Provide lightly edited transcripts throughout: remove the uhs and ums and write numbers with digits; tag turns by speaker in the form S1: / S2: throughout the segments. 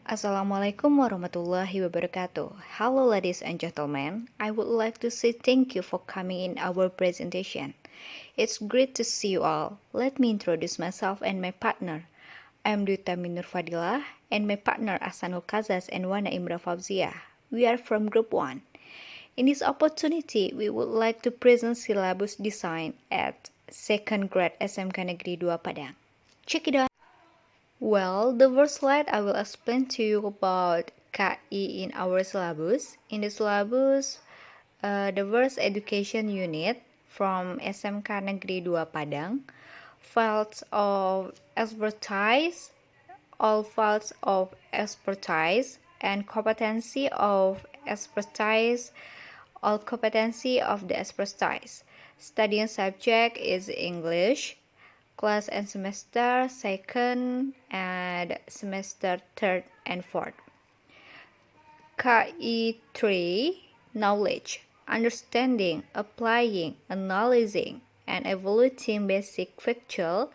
S1: Assalamualaikum warahmatullahi wabarakatuh. Hello ladies and gentlemen, I would like to say thank you for coming in our presentation. It's great to see you all. Let me introduce myself and my partner. I'm Dwi Utami Nuefadhillah and my partner Ahsanul Kazas and Wana Imra Fauziah. We are from Group 1. In this opportunity, we would like to present syllabus design at 2nd grade SMK Negeri 2 Padang. Check it out. Well, the first slide I will explain to you about KI in our syllabus. In the syllabus, the first education unit from SMK Negeri 2 Padang, fields of expertise, all fields of expertise, and competency of expertise, all competency of the expertise. Studying subject is English, class and semester 2nd and semester 3rd and 4th. KI3 knowledge, understanding, applying, analyzing, and evaluating basic factual,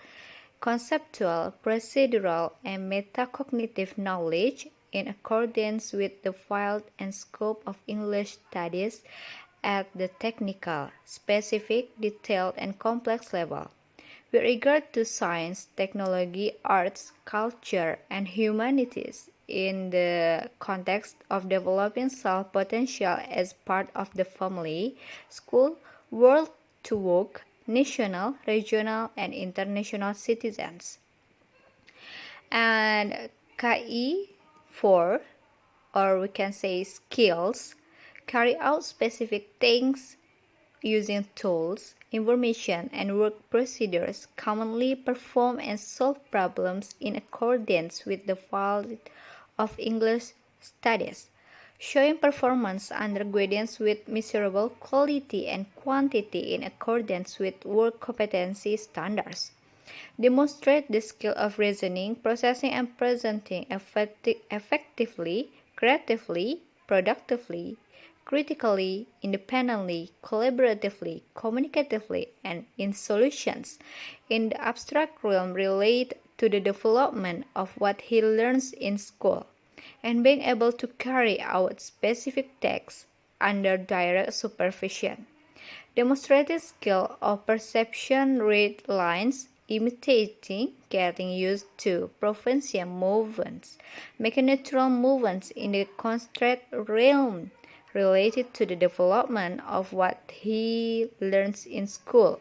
S1: conceptual, procedural, and metacognitive knowledge in accordance with the field and scope of English studies at the technical, specific, detailed, and complex level. With regard to science, technology, arts, culture, and humanities in the context of developing self-potential as part of the family, school, world to work, national, regional, and international citizens. And KI4, or we can say skills, carry out specific things using tools, information, and work procedures commonly perform and solve problems in accordance with the field of English studies, showing performance under guidance with measurable quality and quantity in accordance with work competency standards. Demonstrate the skill of reasoning, processing, and presenting effectively, creatively, productively, critically, independently, collaboratively, communicatively, and in solutions in the abstract realm relate to the development of what he learns in school, and being able to carry out specific tasks under direct supervision. Demonstrated skill of perception, read lines, imitating, getting used to provincial movements, making natural movements in the constrained realm related to the development of what he learns in school,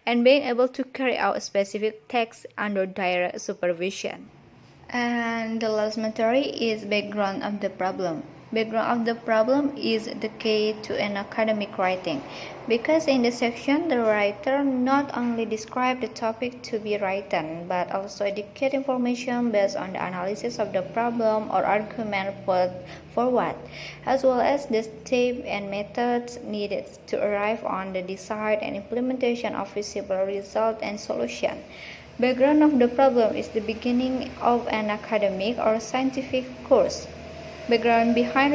S1: and being able to carry out specific tasks under direct supervision. And the last material is background of the problem. Background of the problem is the key to an academic writing, because in this section the writer not only describe the topic to be written, but also educate information based on the analysis of the problem or argument put forward, as well as the steps and methods needed to arrive on the desired and implementation of feasible result and solution. Background of the problem is the beginning of an academic or scientific course. Background behind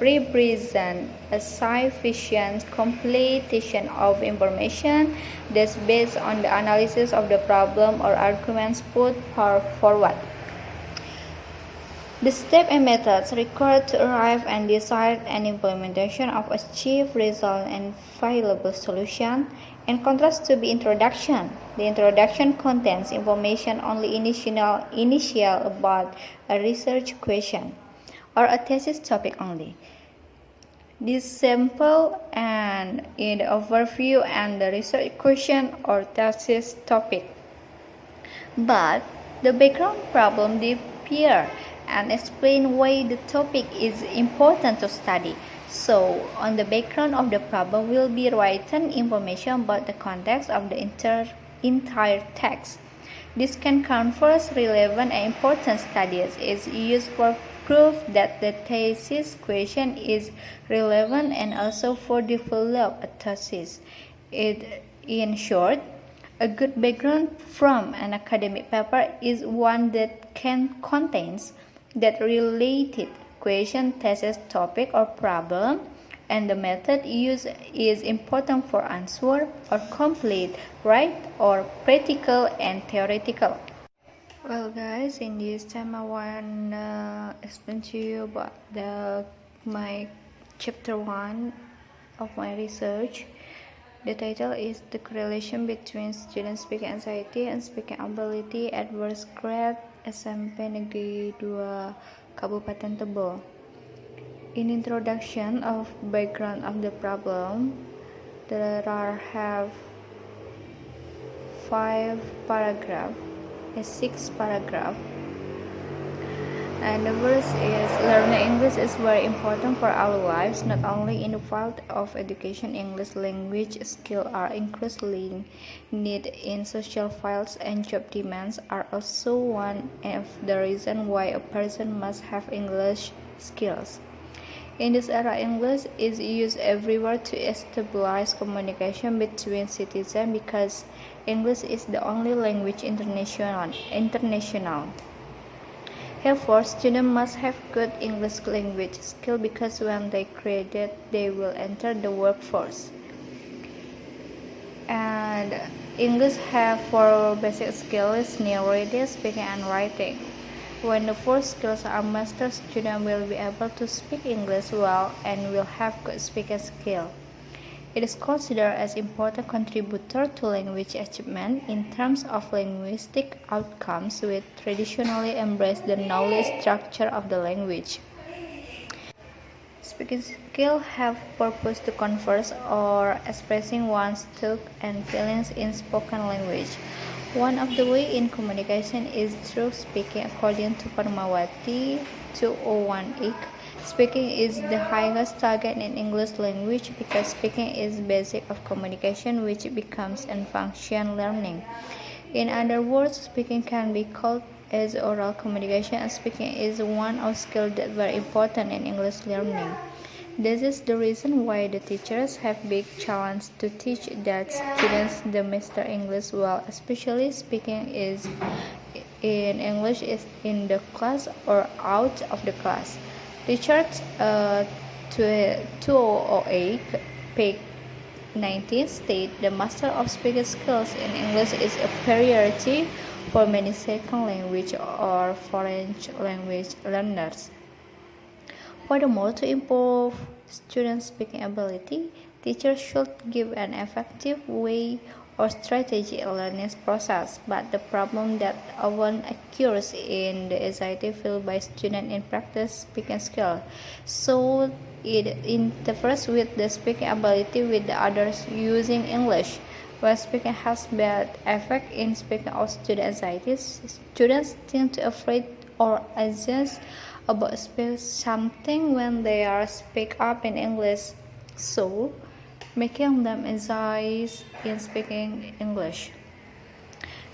S1: represent a sufficient completion of information that's based on the analysis of the problem or arguments put forward. The steps and methods required to arrive and decide an implementation of achieved result and viable solution. In contrast to the introduction, the introduction contains information only initial about a research question or a thesis topic only. This sample and in the overview and the research question or thesis topic. But the background problem disappears and explain why the topic is important to study. So, on the background of the problem will be written information about the context of the entire text. This can confer relevant and important studies is used for proof that the thesis question is relevant and also for develop a thesis. In short, a good background from an academic paper is one that contains that related question, thesis, topic, or problem, and the method used is important for answer or complete, right, or practical and theoretical. Well, guys, in this time I want to explain to you about my chapter 1 of my research. The title is The Correlation Between Student Speaking Anxiety and Speaking Ability at First Grade SMP Negeri 2 Kabupaten Tebo. In introduction of background of the problem, there are have 6 paragraph. And the first is learning English is very important for our lives, not only in the field of education. English language skills are increasingly needed in social fields, and job demands are also one of the reasons why a person must have English skills. In this era, English is used everywhere to establish communication between citizens because English is the only language international. Therefore, students must have good English language skills because when they graduate, they will enter the workforce. And English have 4 basic skills: reading, speaking, and writing. When the 4 skills are mastered, students will be able to speak English well and will have good speaking skill. It is considered as important contributor to language achievement in terms of linguistic outcomes, which traditionally embrace the knowledge structure of the language. Speaking skills have purpose to converse or expressing one's thoughts and feelings in spoken language. One of the ways in communication is through speaking. According to Parmawati 2018, speaking is the highest target in English language because speaking is basic of communication, which becomes a function learning. In other words, speaking can be called as oral communication, and speaking is one of skills that very important in English learning. This is the reason why the teachers have big challenge to teach that students the master English well, especially speaking is in English is in the class or out of the class. Richard 2008 page 19 state the master of speaking skills in English is a priority for many second language or foreign language learners. Furthermore, to improve students' speaking ability, teachers should give an effective way or strategy in learning process. But the problem that often occurs in the anxiety felt by students in practice speaking skill. So it interferes with the speaking ability with the others using English. When speaking has bad effect in speaking of student anxiety, students tend to afraid or anxious about speak something when they are speak up in English, so making them anxious in speaking English.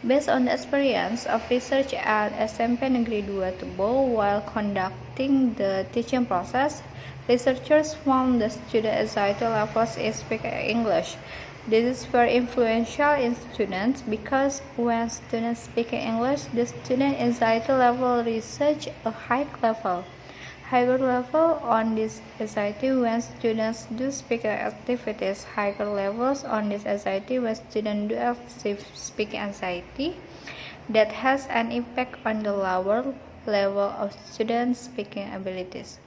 S1: Based on the experience of research at SMP Negeri 2 Tebo while conducting the teaching process, researchers found the student anxiety levels in speaking English. This is very influential in students because when students speak English, the student anxiety level reaches a higher level on this anxiety when students do speaking activities, higher levels on this anxiety when students do active speaking anxiety. That has an impact on the lower level of students' speaking abilities.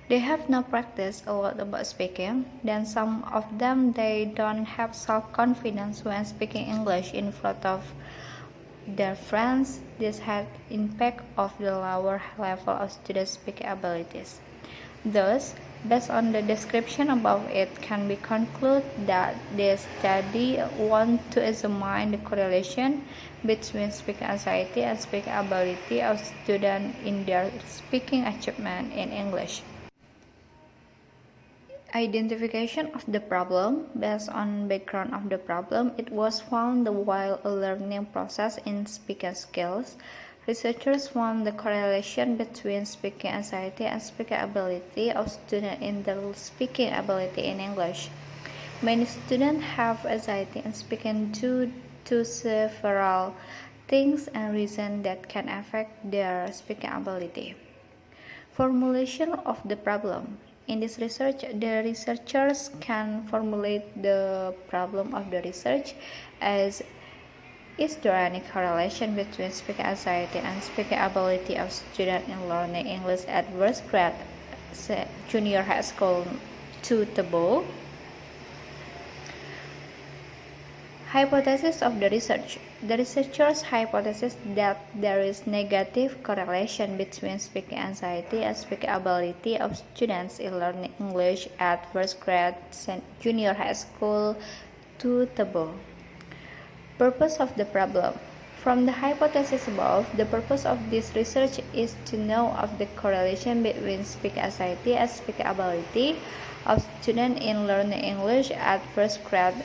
S1: They have not practiced a lot about speaking, then some of them they don't have self-confidence when speaking English in front of their friends. This had impact of the lower level of students' speaking abilities. Thus, based on the description above, it can be concluded that this study wants to examine the correlation between speaking anxiety and speaking ability of students in their speaking achievement in English. Identification of the problem. Based on background of the problem, it was found that while a learning process in speaking skills, researchers found the correlation between speaking anxiety and speaking ability of students in their speaking ability in English. Many students have anxiety in speaking due to several things and reasons that can affect their speaking ability. Formulation of the problem. In this research, the researchers can formulate the problem of the research as Is there any correlation between speaking anxiety and speaking ability of students in learning English at first grade, junior high school to Tebo? Hypothesis of the research. The researchers hypothesize that there is negative correlation between speaking anxiety and speaking ability of students in learning English at first grade, junior high school to Tebo. Purpose of the problem. From the hypothesis above, the purpose of this research is to know of the correlation between speaking anxiety and speaking ability of students in learning English at first grade,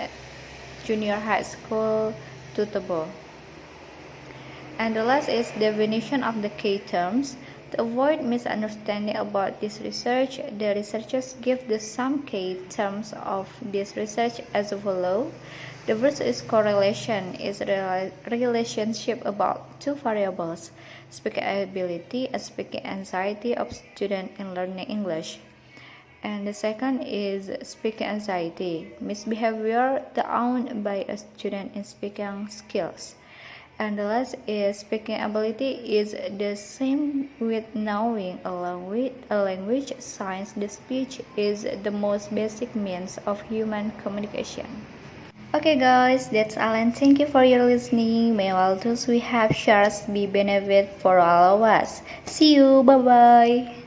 S1: junior high school to Tebo. And the last is definition of the key terms. To avoid misunderstanding about this research, the researchers give the some key terms of this research as follows. The first is correlation, is a relationship about two variables, speaking ability and speaking anxiety of students in learning English. And the second is speaking anxiety, misbehavior owned by a student in speaking skills. And the last is speaking ability is the same with knowing a language since the speech is the most basic means of human communication. Okay guys, that's all and thank you for your listening. May all those we have shared be benefit for all of us. See you, bye bye.